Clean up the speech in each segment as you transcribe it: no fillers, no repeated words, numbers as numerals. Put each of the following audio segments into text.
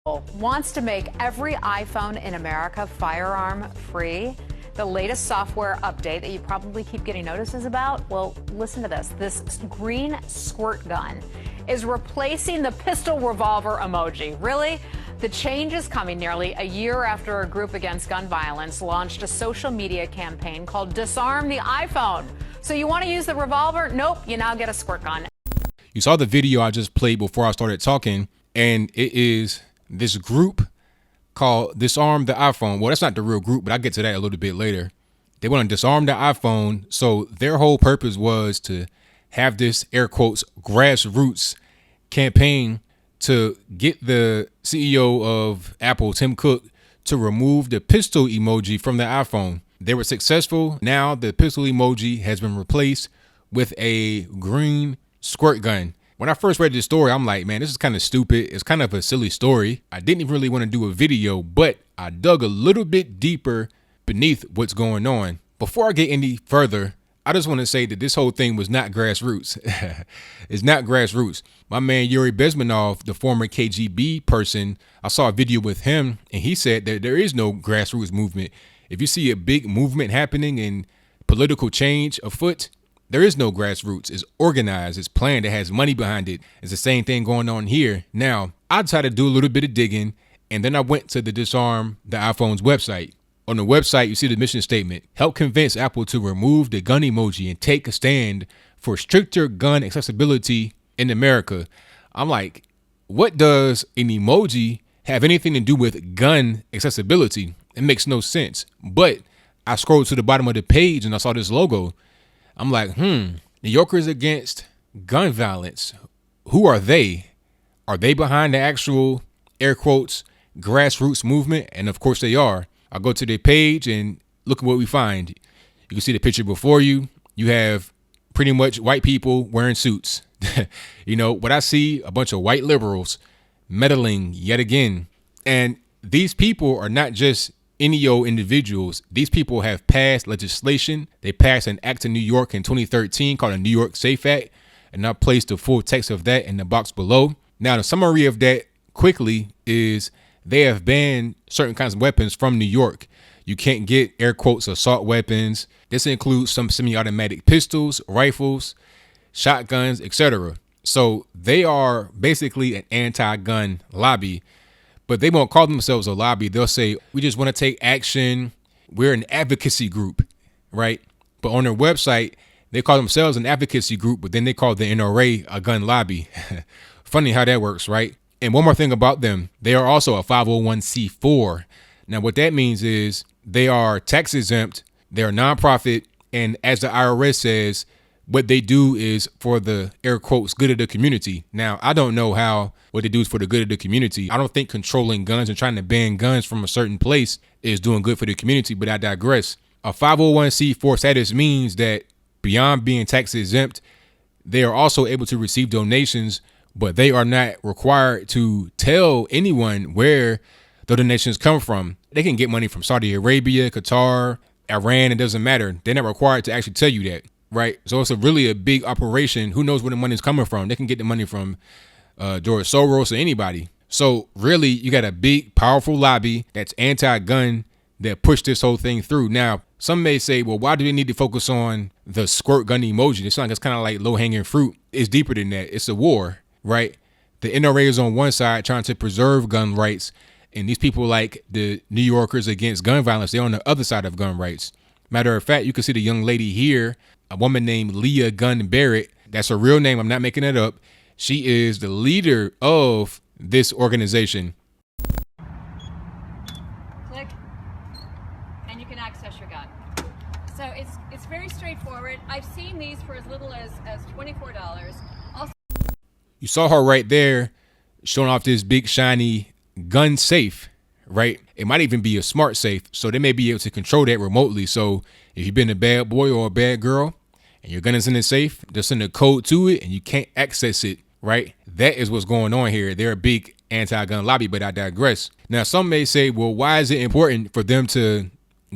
wants to make every iPhone in America firearm free. The latest software update that you probably keep getting notices about, well, listen to this. This green squirt gun is replacing the pistol revolver emoji. Really? The change is coming nearly a year after a group against gun violence launched a social media campaign called Disarm the iPhone. So you want to use the revolver? Nope, you now get a squirt gun. You saw the video I just played before I started talking, and it is this group called Disarm the iPhone. Well, that's not the real group, but I'll get to that a little bit later. They want to disarm the iPhone. So their whole purpose was to have this, air quotes, grassroots campaign to get the CEO of Apple, Tim Cook, to remove the pistol emoji from the iPhone. They were successful. Now the pistol emoji has been replaced with a green squirt gun. When I first read this story, I'm like, man, this is kind of stupid. It's kind of a silly story. I didn't really want to do a video, but I dug a little bit deeper beneath what's going on. Before I get any further, I just want to say that this whole thing was not grassroots. It's not grassroots. My man, Yuri Bezmenov, the former KGB person, I saw a video with him and he said that there is no grassroots movement. If you see a big movement happening and political change afoot, there is no grassroots. It's organized. It's planned. It has money behind it. It's the same thing going on here. Now, I decided to do a little bit of digging, and then I went to the Disarm the iPhone's website. On the website, you see the mission statement: help convince Apple to remove the gun emoji and take a stand for stricter gun accessibility in America. I'm like, what does an emoji have anything to do with gun accessibility? It makes no sense. But I scrolled to the bottom of the page and I saw this logo. I'm like, New Yorkers against gun violence. Who are they? Are they behind the actual, air quotes, grassroots movement? And of course they are. I'll go to their page and look at what we find. You can see the picture before you. You have pretty much white people wearing suits. You know, what I see, a bunch of white liberals meddling yet again. And these people are not just any old individuals. These people have passed legislation. They passed an act in New York in 2013 called the New York Safe Act, and I'll place the full text of that in the box below. Now, the summary of that quickly is they have banned certain kinds of weapons from New York. You can't get, air quotes, assault weapons. This includes some semi-automatic pistols, rifles, shotguns, etc. So they are basically an anti-gun lobby. But they won't call themselves a lobby. They'll say, we just want to take action. We're an advocacy group, right? But on their website, they call themselves an advocacy group, but then they call the NRA a gun lobby. Funny how that works, right? And one more thing about them, they are also a 501c4. Now, what that means is they are tax exempt, they're a nonprofit, and as the IRS says, what they do is for the, air quotes, good of the community. Now, I don't know how what they do is for the good of the community. I don't think controlling guns and trying to ban guns from a certain place is doing good for the community, but I digress. A 501c4 status means that beyond being tax exempt, they are also able to receive donations, but they are not required to tell anyone where the donations come from. They can get money from Saudi Arabia, Qatar, Iran. It doesn't matter. They're not required to actually tell you that. Right. So it's really a big operation. Who knows where the money's coming from? They can get the money from George Soros or anybody. So really, you got a big, powerful lobby that's anti-gun that pushed this whole thing through. Now, some may say, well, why do they need to focus on the squirt gun emoji? It's like it's kind of like low-hanging fruit. It's deeper than that. It's a war, right? The NRA is on one side trying to preserve gun rights, and these people like the New Yorkers against gun violence, they're on the other side of gun rights. Matter of fact, you can see the young lady here, a woman named Leah Gunn Barrett. That's her real name. I'm not making it up. She is the leader of this organization. Click, and you can access your gun. So it's very straightforward. I've seen these for as little as $24. Also, You saw her right there showing off this big shiny gun safe, right? It might even be a smart safe, so they may be able to control that remotely. So if you've been a bad boy or a bad girl and your gun is in the safe, they'll send a code to it and you can't access it, right? That is what's going on here. They're a big anti-gun lobby, but I digress. Now, some may say, well, why is it important for them to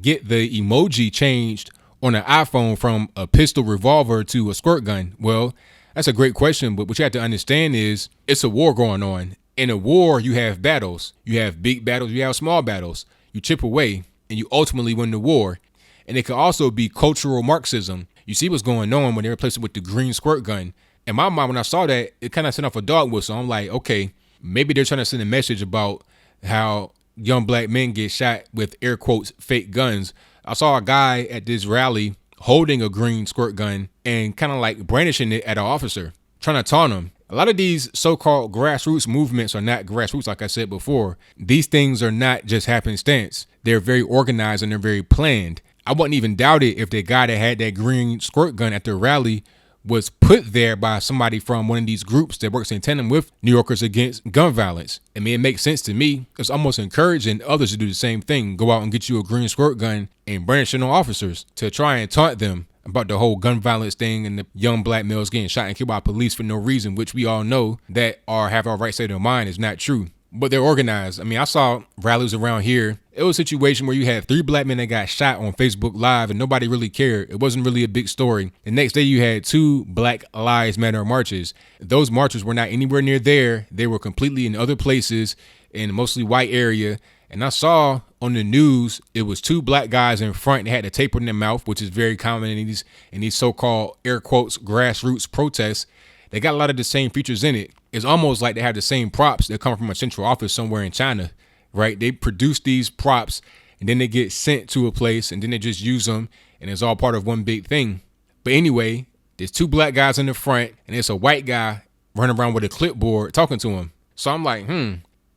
get the emoji changed on an iPhone from a pistol revolver to a squirt gun? Well, that's a great question, but what you have to understand is it's a war going on. In a war, you have battles. You have big battles, you have small battles. You chip away and you ultimately win the war. And it could also be cultural Marxism. You see what's going on when they replace it with the green squirt gun. In my mind, when I saw that, it kind of sent off a dog whistle. I'm like, okay, maybe they're trying to send a message about how young black men get shot with air quotes fake guns. I saw a guy at this rally holding a green squirt gun and kind of like brandishing it at an officer, trying to taunt him. A lot of these so-called grassroots movements are not grassroots, like I said before. These things are not just happenstance. They're very organized and they're very planned. I wouldn't even doubt it if the guy that had that green squirt gun at the rally was put there by somebody from one of these groups that works in tandem with New Yorkers Against Gun Violence. I mean, it makes sense to me. It's almost encouraging others to do the same thing. Go out and get you a green squirt gun and brandish it on officers to try and taunt them about the whole gun violence thing and the young black males getting shot and killed by police for no reason, which we all know that have our right state of mind is not true. But they're organized. I mean, I saw rallies around here. It was a situation where you had 3 black men that got shot on Facebook Live and nobody really cared. It wasn't really a big story. The next day you had 2 Black Lives Matter marches. Those marches were not anywhere near there. They were completely in other places in a mostly white area. And I saw on the news, it was 2 black guys in front. They had the tape in their mouth, which is very common in these so-called air quotes grassroots protests. They got a lot of the same features in it. It's almost like they have the same props that come from a central office somewhere in China, right? They produce these props and then they get sent to a place and then they just use them and it's all part of one big thing. But anyway, there's 2 black guys in the front and there's a white guy running around with a clipboard talking to him. So I'm like,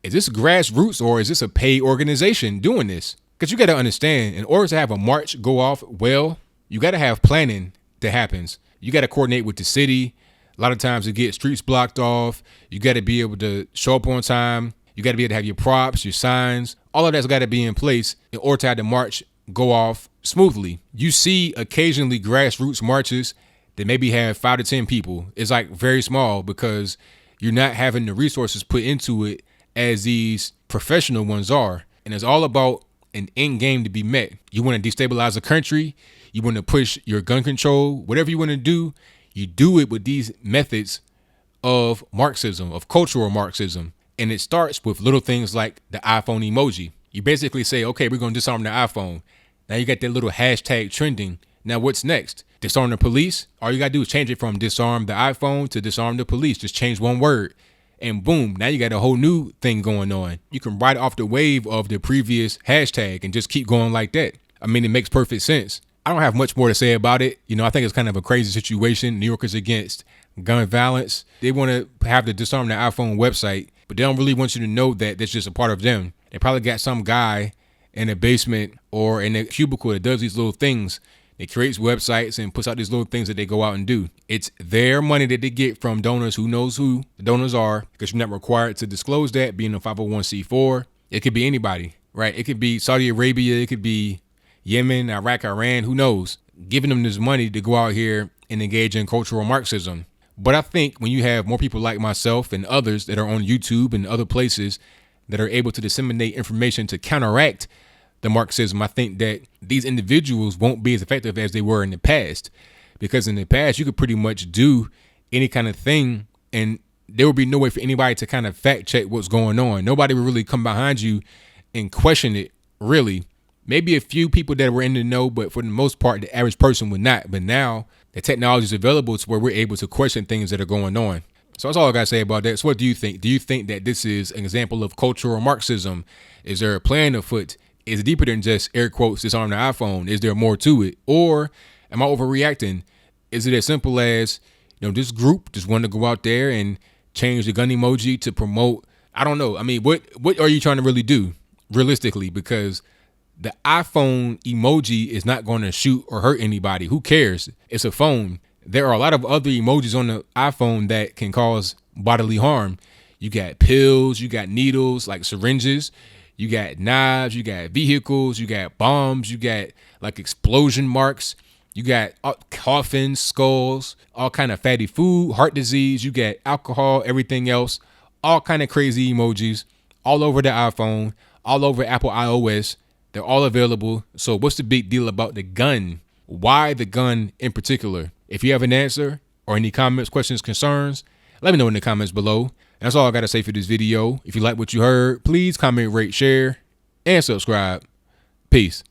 is this grassroots or is this a paid organization doing this? Because you got to understand, in order to have a march go off well, you got to have planning that happens. You got to coordinate with the city. A lot of times to get streets blocked off. You got to be able to show up on time. You got to be able to have your props, your signs. All of that's got to be in place in order to have the march go off smoothly. You see occasionally grassroots marches that maybe have 5 to 10 people. It's like very small because you're not having the resources put into it as these professional ones are. And it's all about an end game to be met. You want to destabilize a country. You want to push your gun control, whatever you want to do. You do it with these methods of Marxism, of cultural Marxism. And it starts with little things like the iPhone emoji. You basically say, okay, we're going to disarm the iPhone. Now you got that little hashtag trending. Now what's next? Disarm the police? All you got to do is change it from disarm the iPhone to disarm the police. Just change one word. And boom, now you got a whole new thing going on. You can ride off the wave of the previous hashtag and just keep going like that. I mean, it makes perfect sense. I don't have much more to say about it. I think it's kind of a crazy situation. New Yorkers Against Gun Violence. They want to have the Disarm the iPhone website, but they don't really want you to know that that's just a part of them. They probably got some guy in a basement or in a cubicle that does these little things. It creates websites and puts out these little things that they go out and do. It's their money that they get from donors. Who knows who the donors are, because you're not required to disclose that being a 501c4. It could be anybody, right? It could be Saudi Arabia. It could be Yemen, Iraq, Iran, who knows, giving them this money to go out here and engage in cultural Marxism. But I think when you have more people like myself and others that are on YouTube and other places that are able to disseminate information to counteract the Marxism, I think that these individuals won't be as effective as they were in the past. Because in the past, you could pretty much do any kind of thing and there would be no way for anybody to kind of fact check what's going on. Nobody would really come behind you and question it, really. Maybe a few people that were in the know, but for the most part, the average person would not. But now the technology is available to where we're able to question things that are going on. So that's all I got to say about that. So what do you think? Do you think that this is an example of cultural Marxism? Is there a plan afoot? Is it deeper than just air quotes disarm the iPhone? Is there more to it? Or am I overreacting? Is it as simple as, this group just wanted to go out there and change the gun emoji to promote? I don't know. I mean, what are you trying to really do realistically? Because the iPhone emoji is not going to shoot or hurt anybody. Who cares? It's a phone. There are a lot of other emojis on the iPhone that can cause bodily harm. You got pills, you got needles like syringes, you got knives, you got vehicles, you got bombs, you got like explosion marks, you got coffins, skulls, all kind of fatty food, heart disease, you got alcohol, everything else, all kind of crazy emojis all over the iPhone, all over Apple iOS. They're all available. So what's the big deal about the gun? Why the gun in particular? If you have an answer or any comments, questions, concerns, let me know in the comments below. That's all I got to say for this video. If you like what you heard, please comment, rate, share, and subscribe. Peace.